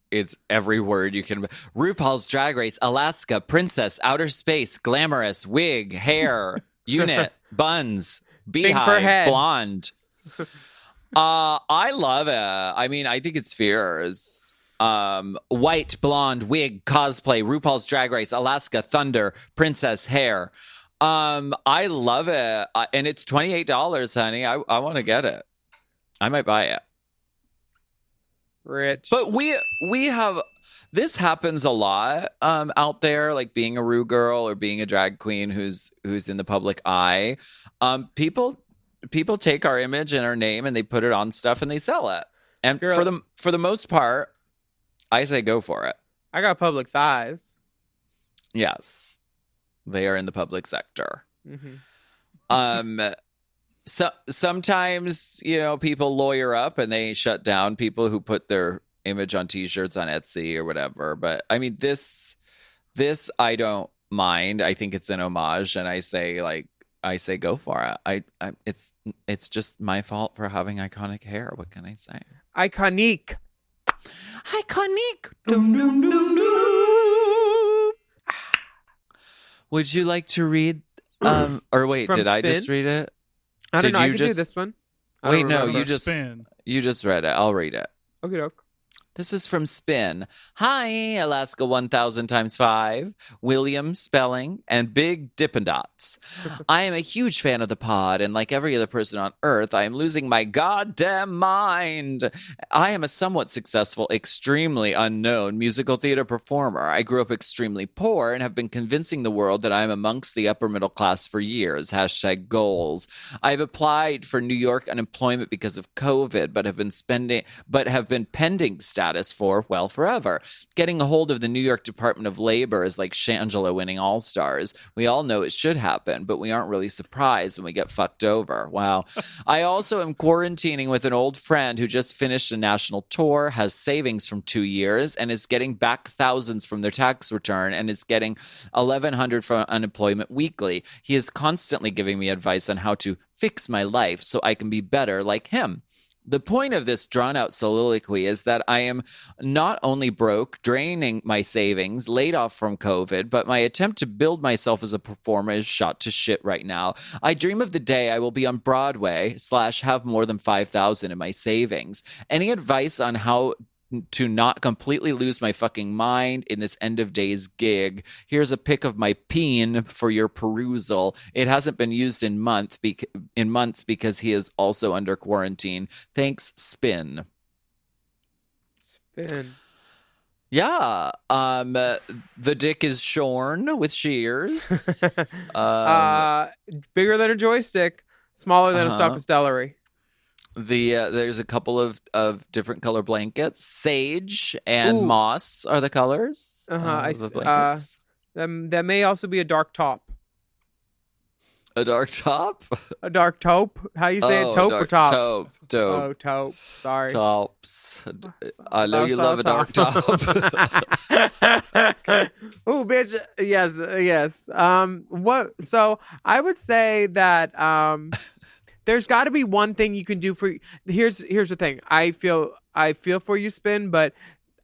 every word you can. RuPaul's Drag Race, Alaska, Princess, Outer Space, Glamorous, Wig, Hair, Unit, Buns, Beehive, head. Blonde. I love it. I mean, I think it's fierce. White, Blonde, Wig, Cosplay, RuPaul's Drag Race, Alaska, Thunder, Princess, Hair. I love it. And it's $28, honey. I want to get it. I might buy it. Rich. But we have, this happens a lot out there, like being a Ru girl or being a drag queen who's in the public eye. People take our image and our name and they put it on stuff and they sell it. And for the most part, I say go for it. I got public thighs. Yes. They are in the public sector. Mm-hmm. So sometimes, people lawyer up and they shut down people who put their image on T-shirts on Etsy or whatever. But I mean, this I don't mind. I think it's an homage, and I say go for it. It's just my fault for having iconic hair. What can I say? Iconique. Dum, dum, dum, dum. Would you like to read? Or wait, From did I Spin? just read it? I don't Did know. I you can do just- this one. I Wait, don't no, remember. you just Spin. read it. I'll read it. Okay, doke. This is from Spin. Hi, Alaska 1000 times 5, William Spelling, and Big Dippin' Dots. I am a huge fan of the pod, and like every other person on Earth, I am losing my goddamn mind. I am a somewhat successful, extremely unknown musical theater performer. I grew up extremely poor and have been convincing the world that I am amongst the upper middle class for years. Hashtag goals. I've applied for New York unemployment because of COVID, but have been pending status for, well, forever. Getting a hold of the New York Department of Labor is like Shangela winning All-Stars. We all know it should happen, but we aren't really surprised when we get fucked over. Wow. I also am quarantining with an old friend who just finished a national tour, has savings from 2 years, and is getting back thousands from their tax return, and is getting $1,100 from unemployment weekly. He is constantly giving me advice on how to fix my life so I can be better like him. The point of this drawn-out soliloquy is that I am not only broke, draining my savings, laid off from COVID, but my attempt to build myself as a performer is shot to shit right now. I dream of the day I will be on Broadway / have more than $5,000 in my savings. Any advice on how to not completely lose my fucking mind in this end of days gig? Here's a pic of my peen for your perusal. It hasn't been used in months because he is also under quarantine. Thanks, Spin. Spin. Yeah. The dick is shorn with shears. Bigger than a joystick, smaller than a stalk of celery. There's a couple of different color blankets. Sage and moss are the colors. Of the blankets. That may also be a dark top. A dark top? A dark taupe. How you say it? Taupe or top? Taupe. Oh, taupe. Sorry. Tops. I know you love a dark top. Oh, bitch. Yes. What? So I would say that there's got to be one thing you can do for. Here's the thing. I feel for you, Spin, but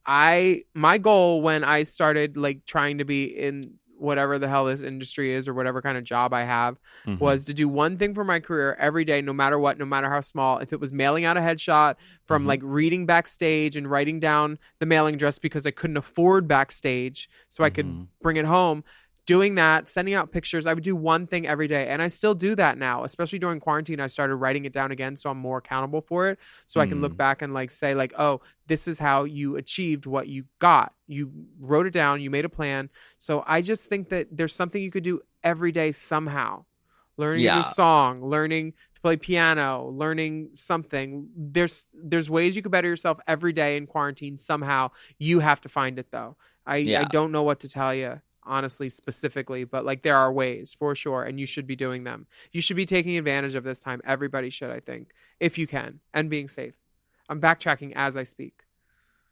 my goal when I started like trying to be in whatever the hell this industry is or whatever kind of job I have was to do one thing for my career every day, no matter what, no matter how small. If it was mailing out a headshot from like reading backstage and writing down the mailing address because I couldn't afford backstage so I could bring it home. Doing that, sending out pictures, I would do one thing every day. And I still do that now, especially during quarantine. I started writing it down again so I'm more accountable for it. So I can look back and like say like, oh, this is how you achieved what you got. You wrote it down, you made a plan. So I just think that there's something you could do every day somehow. Learning a new song, learning to play piano, learning something. There's ways you could better yourself every day in quarantine somehow. You have to find it though. I don't know what to tell you. Honestly, specifically, but like there are ways for sure, and you should be doing them. You should be taking advantage of this time. Everybody should, I think, if you can, and being safe. I'm backtracking as I speak.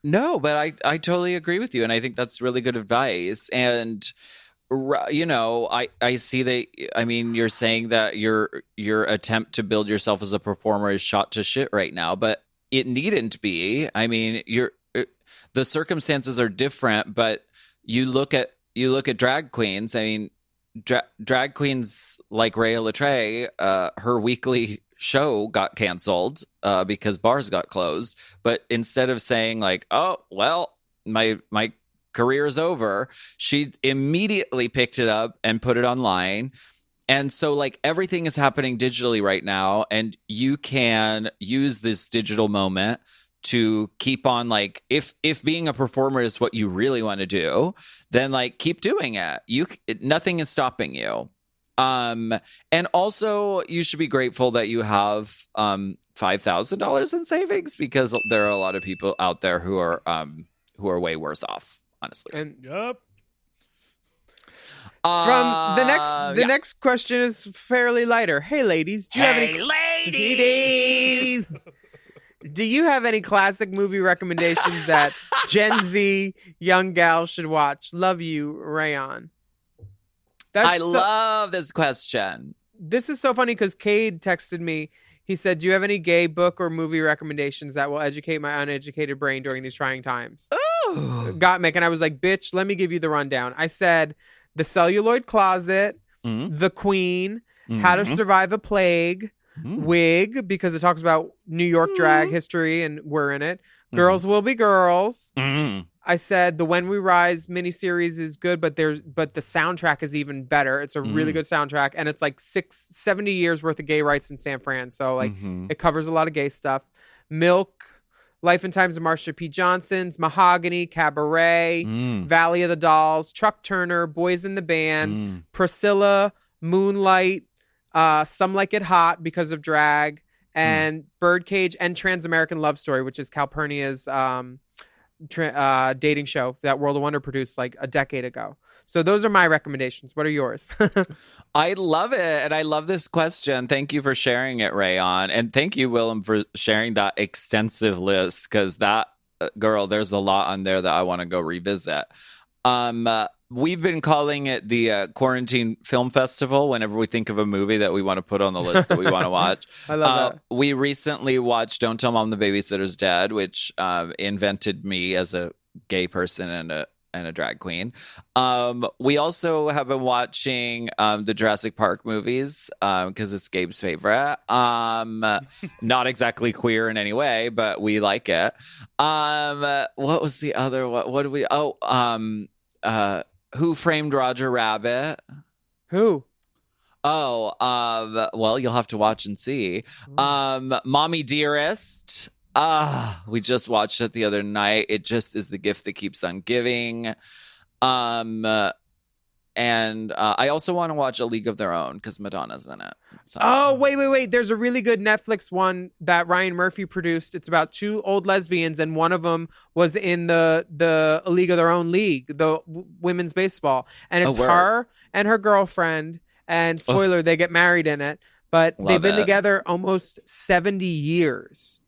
No, but I totally agree with you, and I think that's really good advice. And you know, I see that. I mean, you're saying that your attempt to build yourself as a performer is shot to shit right now, but it needn't be. I mean, the circumstances are different, but you look at drag queens. I mean, drag queens like Rhea Latre, her weekly show got canceled because bars got closed. But instead of saying like, "Oh, well, my career is over," she immediately picked it up and put it online. And so like everything is happening digitally right now, and you can use this digital moment to keep on like if being a performer is what you really want to do, then like keep doing it. Nothing is stopping you. And also you should be grateful that you have $5,000 in savings, because there are a lot of people out there who are way worse off, honestly. And Yup. from the next question is fairly lighter. Hey ladies, do you have any ladies? Do you have any classic movie recommendations that Gen Z young gals should watch? Love you, Rayon. Love this question. This is so funny because Cade texted me. He said, do you have any gay book or movie recommendations that will educate my uneducated brain during these trying times? Ooh. Got Mick, and I was like, bitch, let me give you the rundown. I said, The Celluloid Closet, The Queen, How to Survive a Plague, Wig, because it talks about New York drag history and we're in it. Girls Will Be Girls. Mm. I said the When We Rise miniseries is good, but the soundtrack is even better. It's a really good soundtrack, and it's like 70 years worth of gay rights in San Fran. So like it covers a lot of gay stuff. Milk, Life and Times of Marsha P. Johnson's, Mahogany, Cabaret, Valley of the Dolls, Chuck Turner, Boys in the Band, Priscilla, Moonlight, Some Like It Hot because of drag, and Birdcage, and Trans-American Love Story, which is Calpurnia's dating show that World of Wonder produced like a decade ago. So those are my recommendations. What are yours? I love it. And I love this question. Thank you for sharing it, Rayon. And thank you, Willam, for sharing that extensive list, because that, girl, there's a lot on there that I want to go revisit. We've been calling it the Quarantine Film Festival whenever we think of a movie that we want to put on the list that we want to watch. I love that. We recently watched Don't Tell Mom the Babysitter's Dead, which invented me as a gay person and a drag queen. We also have been watching the Jurassic Park movies because it's Gabe's favorite. Not exactly queer in any way, but we like it. What was the other? What do we? Who Framed Roger Rabbit? Who? Oh, well, you'll have to watch and see. Mommy Dearest. We just watched it the other night. It just is the gift that keeps on giving. And I also want to watch A League of Their Own because Madonna's in it. So. Oh, wait. There's a really good Netflix one that Ryan Murphy produced. It's about two old lesbians, and one of them was in the A League of Their Own league, the women's baseball. And it's her and her girlfriend. And spoiler, they get married in it. But they've been together almost 70 years.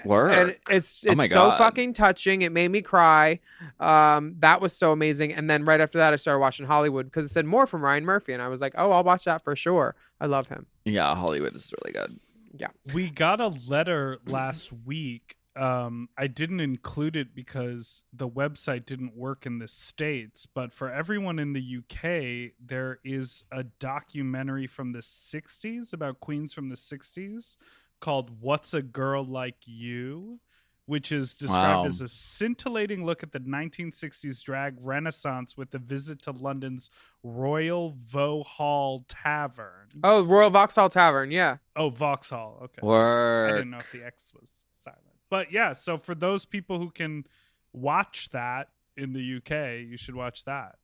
And it's so fucking touching. It made me cry. That was so amazing. And then right after that, I started watching Hollywood because it said more from Ryan Murphy, and I was like, oh, I'll watch that for sure. I love him. Yeah, Hollywood is really good. Yeah, we got a letter last week. I didn't include it because the website didn't work in the States, but for everyone in the UK, there is a documentary from the 60s about queens from the 60s called What's a Girl Like You, which is described as a scintillating look at the 1960s drag renaissance with a visit to London's Royal Vauxhall Tavern. Oh, Royal Vauxhall Tavern, yeah. Oh, Vauxhall, okay. Work. I didn't know if the X was silent. But yeah, so for those people who can watch that in the UK, you should watch that.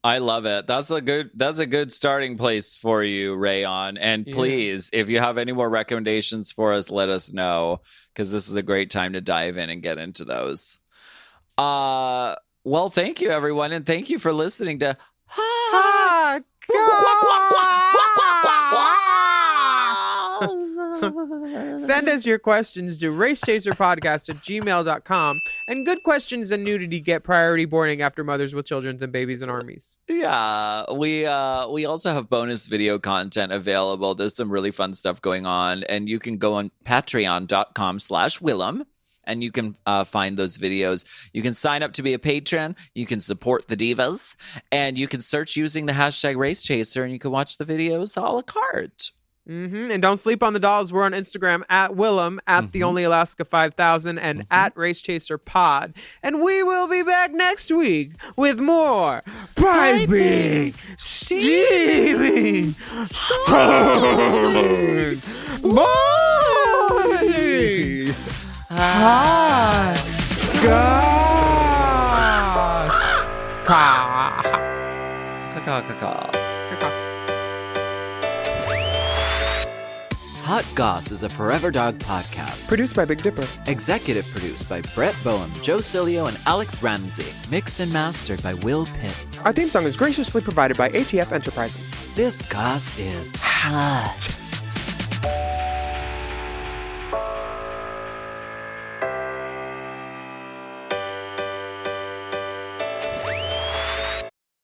I love it. That's a good starting place for you, Rayon. And please, if you have any more recommendations for us, let us know, because this is a great time to dive in and get into those. Well, thank you, everyone, and thank you for listening to Send us your questions to racechaserpodcast@gmail.com, and good questions and nudity get priority boarding after mothers with children and babies and armies. Yeah, we also have bonus video content available. There's some really fun stuff going on, and you can go on patreon.com/Willam. And you can find those videos. You can sign up to be a patron. You can support the divas. And you can search using the hashtag RaceChaser, and you can watch the videos a la carte. And don't sleep on the dolls. We're on Instagram at Willam, at the Only Alaska 5000, and at RaceChaserPod. And we will be back next week with more piping, steaming, sparkling, boiling, hot Caca. Hot Goss is a Forever Dog podcast. Produced by Big Dipper. Executive produced by Brett Boehm, Joe Cilio, and Alex Ramsey. Mixed and mastered by Will Pitts. Our theme song is graciously provided by ATF Enterprises. This Goss is hot.